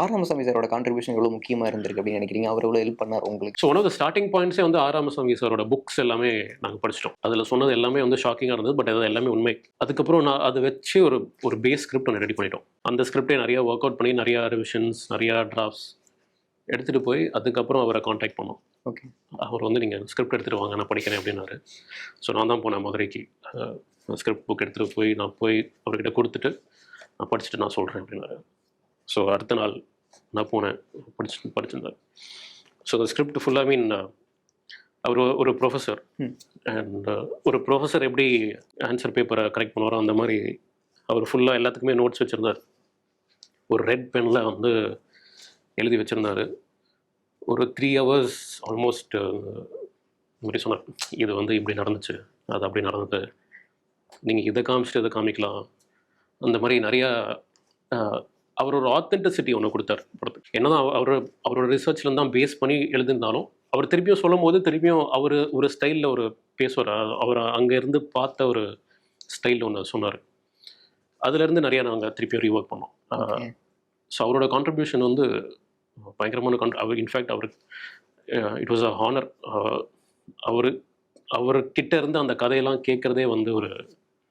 ஆராமசாமி சாரோட கான்ட்ரிபியூஷன் எவ்வளோ முக்கியமா இருந்திருக்கு அப்படின்னு நினைக்கிறீங்க? அவர் எவ்வளோ ஹெல்ப் பண்ணார் உங்களுக்கு? So one of the starting பாயிண்ட்ஸே வந்து ஆராமசாமி சாரோட புக்ஸ் எல்லாமே நாங்கள் படிச்சிட்டோம். அதில் சொன்னது எல்லாமே வந்து ஷாக்கிங்காக இருந்தது. பட் அது எல்லாமே உண்மை. அதுக்கப்புறம் நான் அதை வச்சு ஒரு பேஸ் ஸ்கிரிப்ட் ஒன்று ரெடி பண்ணிட்டோம். அந்த ஸ்கிரிப்டை நிறையா ஒர்க் அவுட் பண்ணி நிறையா ரிவிஷன்ஸ், நிறையா டிராஃப்ட்ஸ் எடுத்துகிட்டு போய் அதுக்கப்புறம் அவரை காண்டாக்ட் பண்ணோம். ஓகே. அவர் வந்து நீங்கள் ஸ்கிரிப்ட் எடுத்துகிட்டு வாங்க, நான் படிக்கிறேன் அப்படின்னாரு. ஸோ நான் தான் போனேன் மதுரைக்கு. ஸ்கிரிப்ட் புக் எடுத்துகிட்டு போய் நான் போய் அவர்கிட்ட கொடுத்துட்டு நான் படிச்சுட்டு நான் சொல்கிறேன் அப்படின்னாரு. ஸோ அடுத்த நாள் நான் போனேன், படிச்சிருந்தார். ஸோ அந்த ஸ்கிரிப்ட் ஃபுல்லாக மீன் அவர் ஒரு ப்ரொஃபஸர். அண்ட் ஒரு ப்ரொஃபஸர் எப்படி ஆன்சர் பேப்பரை கரெக்ட் பண்ணுவாரோ அந்த மாதிரி அவர் ஃபுல்லாக எல்லாத்துக்குமே நோட்ஸ் வச்சுருந்தார். ஒரு ரெட் பெனில் வந்து எழுதி வச்சுருந்தார். ஒரு 3 hours ஆல்மோஸ்ட் இப்படி சொன்னார், இது வந்து இப்படி நடந்துச்சு, அது அப்படி நடந்தது, நீங்கள் இதை காமிச்சிட்டு இதை காமிக்கலாம், அந்த மாதிரி நிறையா அவர் ஒரு ஆத்தென்டிசிட்டி ஒன்று கொடுத்தார் படத்துக்கு. என்னதான் அவரோட ரிசர்ச்லேருந்து தான் பேஸ் பண்ணி எழுதியிருந்தாலும் அவர் திருப்பியும் சொல்லும் போது திருப்பியும் அவர் ஒரு ஸ்டைலில் ஒரு பேசுவார். அவர் அங்கேருந்து பார்த்த ஒரு ஸ்டைலில் ஒன்று சொன்னார். அதுலேருந்து நிறையா நாங்கள் திருப்பியும் ரீஒர்க் பண்ணோம். ஸோ அவரோட கான்ட்ரிபியூஷன் வந்து பயங்கரமான அவர் இன்ஃபேக்ட் அவருக்கு இட் வாஸ் அ ஹானர். அவர்கிட்ட இருந்து அந்த கதையெல்லாம் கேட்குறதே வந்து ஒரு